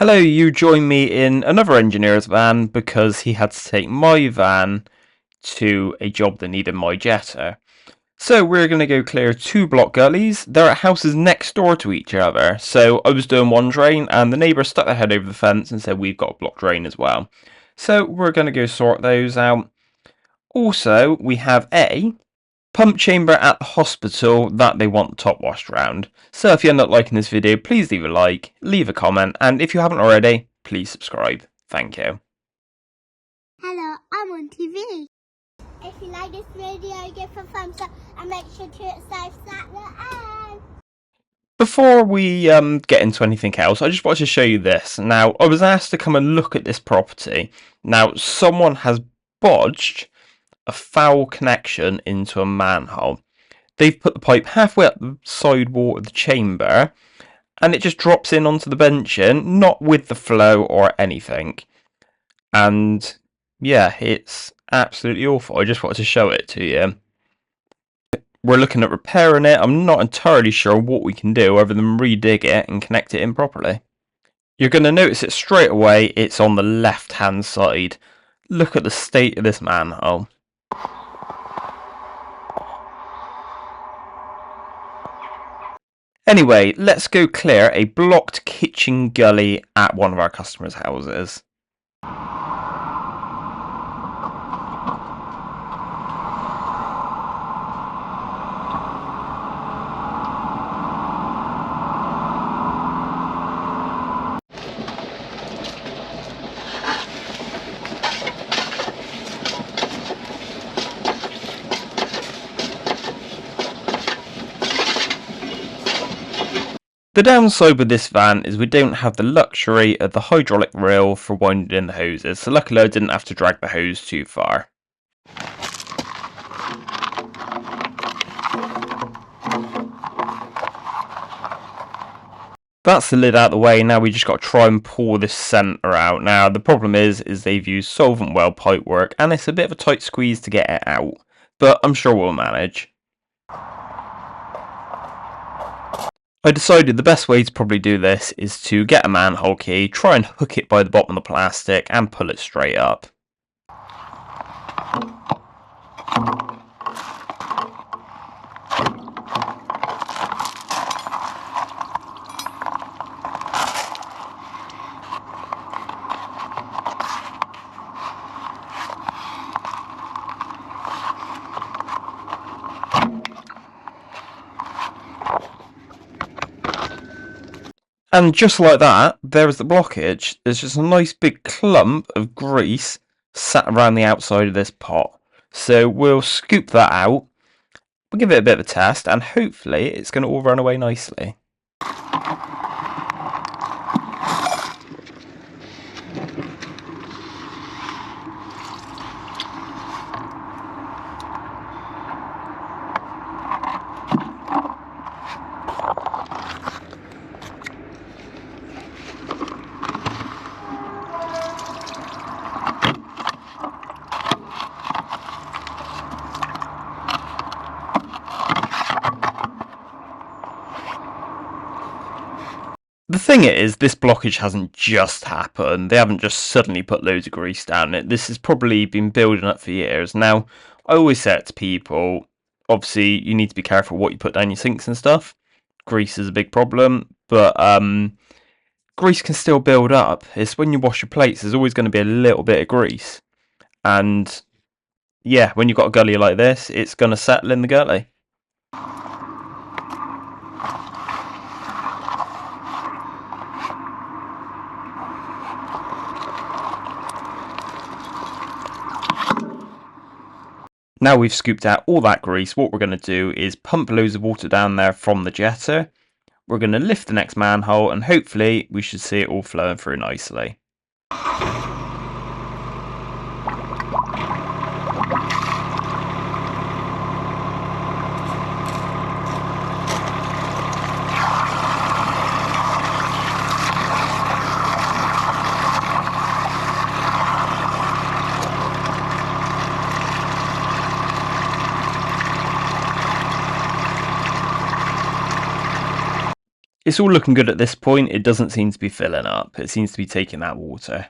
Hello, you join me in another engineer's van because he had to take my van to a job that needed my Jetta. So we're going to go clear two block gullies. They're at houses next door to each other. So I was doing one drain and the neighbour stuck their head over the fence and said we've got a block drain as well. So we're going to go sort those out. Also, we have a pump chamber at the hospital that they want the top washed round. So if you end up liking this video, please leave a like, leave a comment, and if you haven't already, please subscribe. Thank you. Hello, I'm on TV. If you like this video, give a thumbs up and make sure to hit subscribe at the end. Before we get into anything else, I just wanted to show you this. Now, I was asked to come and look at this property. Now, someone has bodged a foul connection into a manhole. They've put the pipe halfway up the side wall of the chamber and it just drops in onto the benching, not with the flow or anything. And yeah, it's absolutely awful. I just wanted to show it to you. We're looking at repairing it. I'm not entirely sure what we can do other than redig it and connect it in properly. You're going to notice it straight away. It's on the left hand side. Look at the state of this manhole. Anyway, let's go clear a blocked kitchen gully at one of our customers' houses. The downside with this van is we don't have the luxury of the hydraulic reel for winding in the hoses, so luckily I didn't have to drag the hose too far. That's the lid out of the way. Now we just got to try and pull this centre out. Now the problem is they've used solvent well pipe work and it's a bit of a tight squeeze to get it out, but I'm sure we'll manage. I decided the best way to probably do this is to get a manhole key, try and hook it by the bottom of the plastic and pull it straight up. And just like that, there is the blockage. There's just a nice big clump of grease sat around the outside of this pot. So we'll scoop that out, we'll give it a bit of a test, and hopefully it's going to all run away nicely. The thing is, this blockage hasn't just happened. They haven't just suddenly put loads of grease down it. This has probably been building up for years. Now, I always say it to people, obviously you need to be careful what you put down your sinks and stuff. Grease is a big problem, but grease can still build up. It's when you wash your plates, there's always going to be a little bit of grease. And yeah, when you've got a gully like this, it's going to settle in the gully. Now we've scooped out all that grease, what we're going to do is pump loads of water down there from the Jetta. We're going to lift the next manhole and hopefully we should see it all flowing through nicely. It's all looking good at this point. It doesn't seem to be filling up. It seems to be taking that water.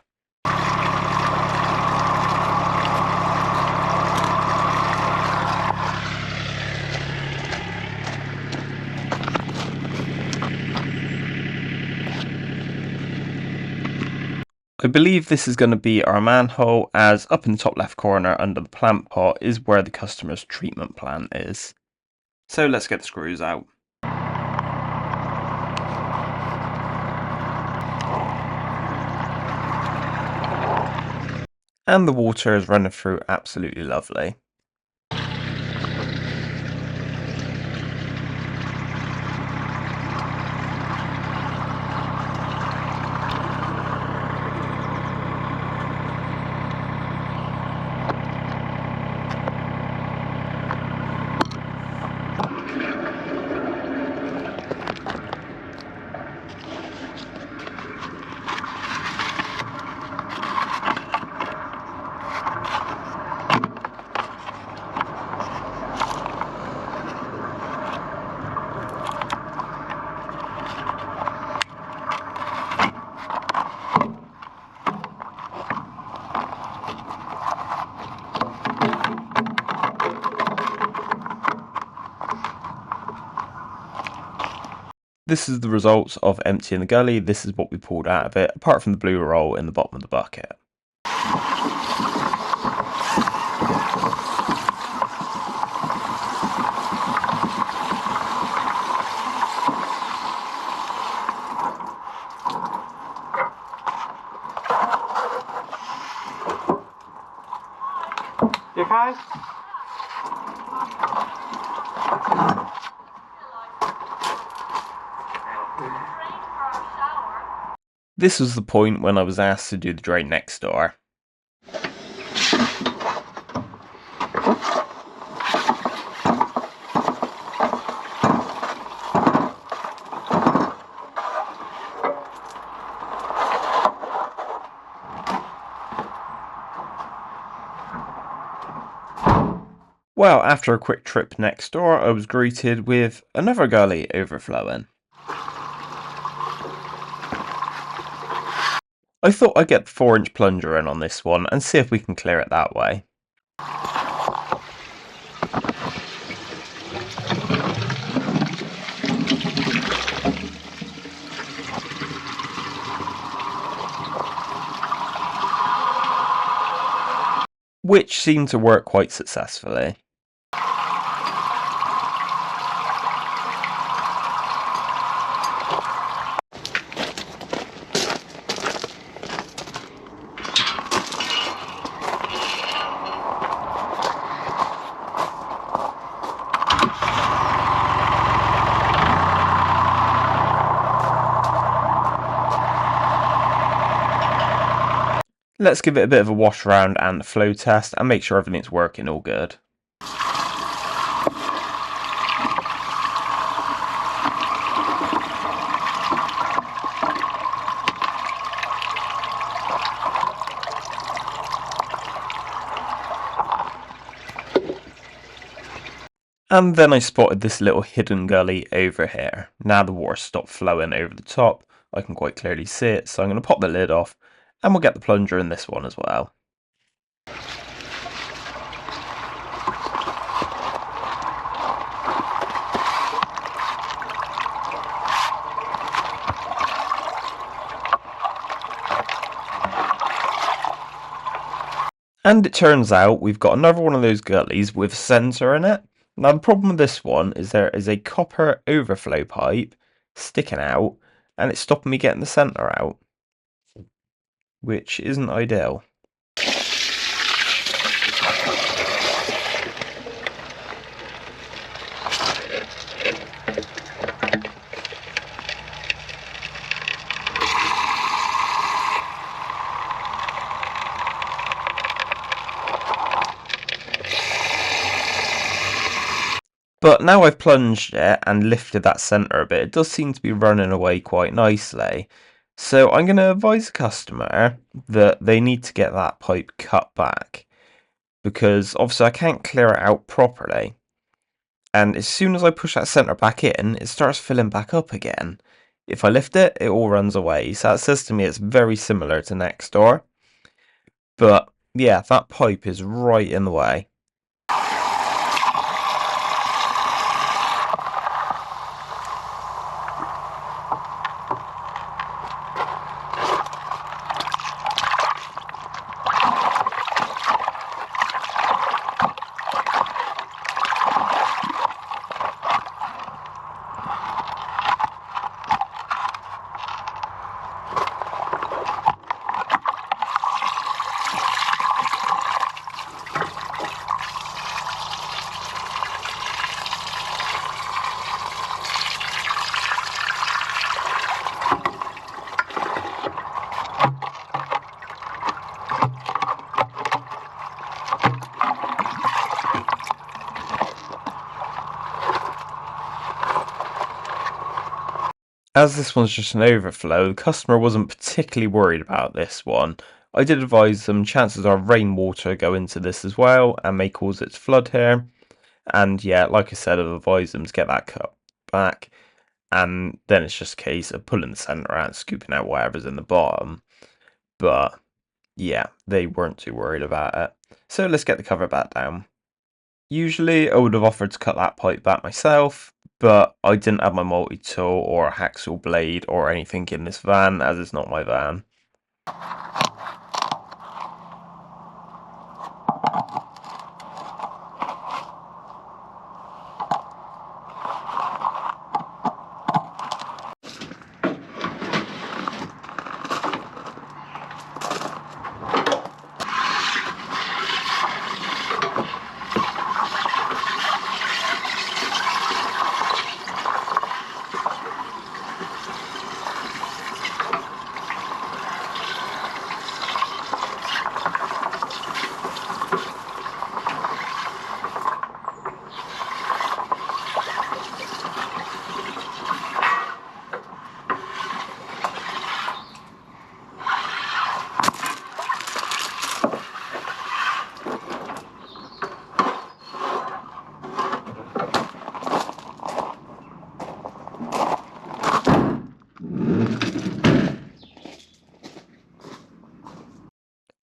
I believe this is going to be our manhole, as up in the top left corner under the plant pot is where the customer's treatment plant is. So let's get the screws out. And the water is running through absolutely lovely. This is the results of emptying the gully. This is what we pulled out of it, apart from the blue roll in the bottom of the bucket. You okay? This was the point when I was asked to do the drain next door. Well, after a quick trip next door, I was greeted with another gully overflowing. I thought I'd get the 4-inch plunger in on this one and see if we can clear it that way. Which seemed to work quite successfully. Let's give it a bit of a wash around and a flow test and make sure everything's working all good. And then I spotted this little hidden gully over here. Now the water stopped flowing over the top, I can quite clearly see it, so I'm going to pop the lid off and we'll get the plunger in this one as well. And it turns out we've got another one of those gullies with a sensor in it. Now the problem with this one is there is a copper overflow pipe sticking out and it's stopping me getting the centre out, which isn't ideal. But now I've plunged it and lifted that centre a bit, it does seem to be running away quite nicely. So I'm going to advise the customer that they need to get that pipe cut back, because obviously I can't clear it out properly. And as soon as I push that centre back in, it starts filling back up again. If I lift it, it all runs away. So that says to me it's very similar to Nextdoor. But yeah, that pipe is right in the way. As this one's just an overflow, the customer wasn't particularly worried about this one. I did advise them chances are rainwater go into this as well and may cause it to flood here. And yeah, like I said, I've advised them to get that cut back. And then it's just a case of pulling the centre out and scooping out whatever's in the bottom. But yeah, they weren't too worried about it. So let's get the cover back down. Usually I would have offered to cut that pipe back myself, but I didn't have my multi-tool or a hacksaw blade or anything in this van, as it's not my van.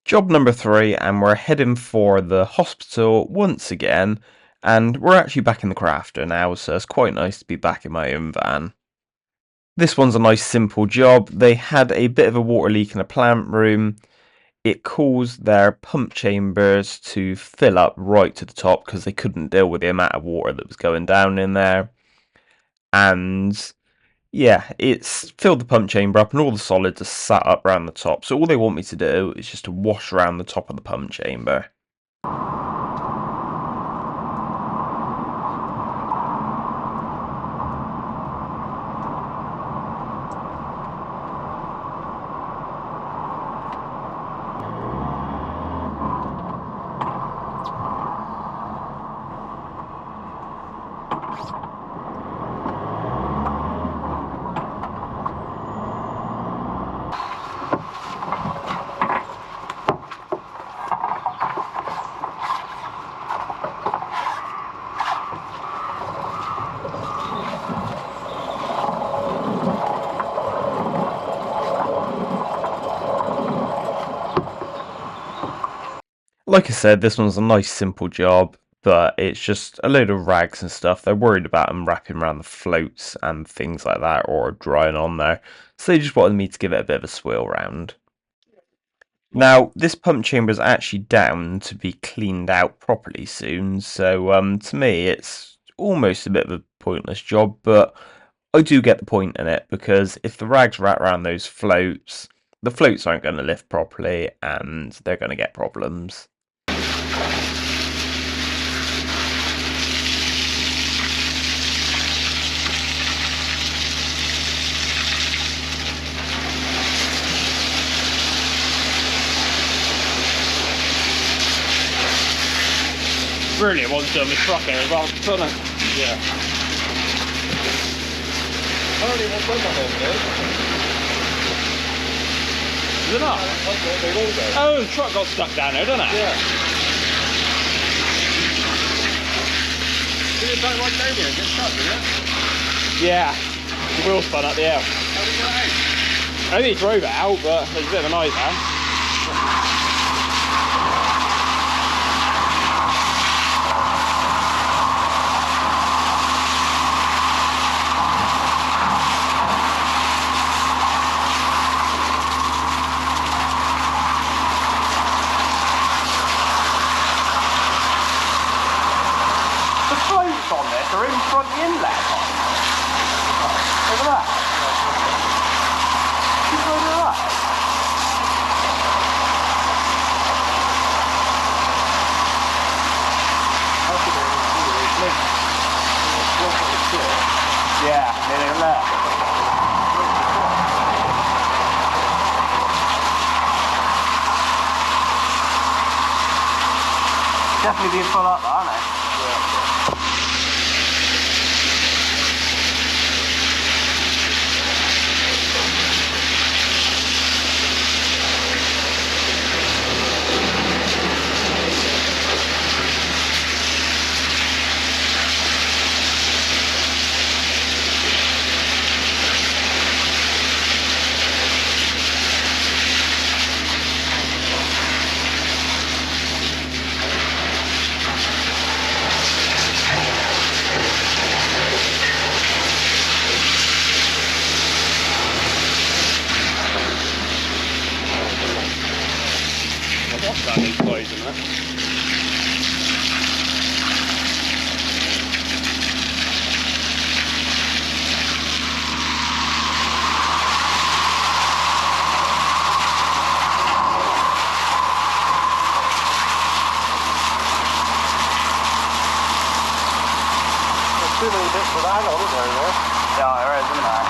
Job number 3, and we're heading for the hospital once again, and we're actually back in the crafter now, so it's quite nice to be back in my own van. This one's a nice simple job. They had a bit of a water leak in a plant room. It caused their pump chambers to fill up right to the top because they couldn't deal with the amount of water that was going down in there. And yeah, it's filled the pump chamber up and all the solids are sat up around the top. So all they want me to do is just to wash around the top of the pump chamber. Like I said, this one's a nice simple job, but it's just a load of rags and stuff. They're worried about them wrapping around the floats and things like that, or drying on there. So they just wanted me to give it a bit of a swirl round. Now, this pump chamber is actually down to be cleaned out properly soon, so to me it's almost a bit of a pointless job, but I do get the point in it, because if the rags wrap around those floats, the floats aren't going to lift properly and they're going to get problems. Brilliant one's done with truck here as well, doesn't it? Yeah. I don't even want my home there. Is it not? That's what they all go. Oh, the truck got stuck down there, doesn't it? Yeah. Did it back right down here and get stuck, didn't it? Yeah. The wheel spun up the air. I only drove it out, but it was a bit of a nightmare. The floats on this are in front of the inlet. Look at that. Look at that. Yeah, nearly there. Definitely being full up, aren't they? Yeah. That needs closing, right? There's too many bits of that on, isn't there? Yeah, there is, isn't there?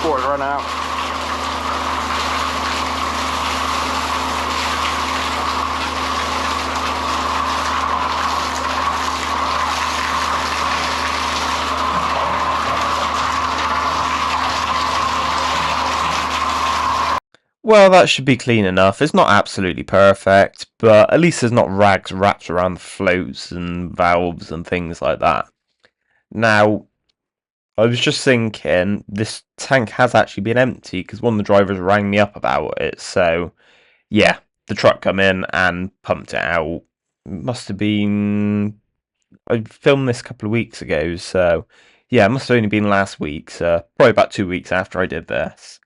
Before it run out. Well, that should be clean enough. It's not absolutely perfect, but at least there's not rags wrapped around the floats and valves and things like that. Now, I was just thinking, this tank has actually been empty because one of the drivers rang me up about it. So, yeah, the truck come in and pumped it out. Must have been... I filmed this a couple of weeks ago, so... Yeah, it must have only been last week, so probably about 2 weeks after I did this.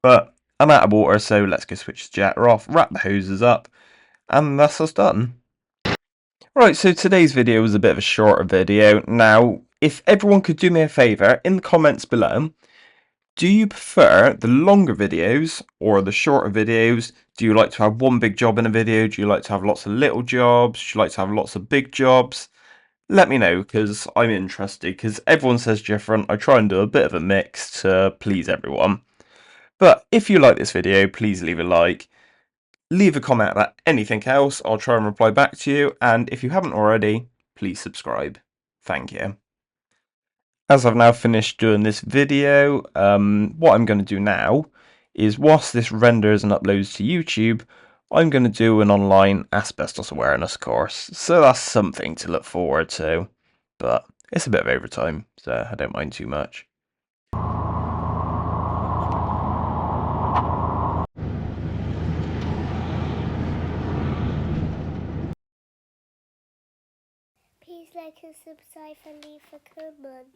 But I'm out of water, so let's go switch the jetter off, wrap the hoses up, and that's us done. Right, so today's video was a bit of a shorter video. Now, if everyone could do me a favour, in the comments below, do you prefer the longer videos or the shorter videos? Do you like to have one big job in a video? Do you like to have lots of little jobs? Do you like to have lots of big jobs? Let me know, because I'm interested, because everyone says different. I try and do a bit of a mix to please everyone. But if you like this video, please leave a like. Leave a comment about anything else. I'll try and reply back to you. And if you haven't already, please subscribe. Thank you. As I've now finished doing this video, what I'm going to do now is, whilst this renders and uploads to YouTube, I'm going to do an online asbestos awareness course. So that's something to look forward to. But it's a bit of overtime, so I don't mind too much. Please like and subscribe and leave a comment.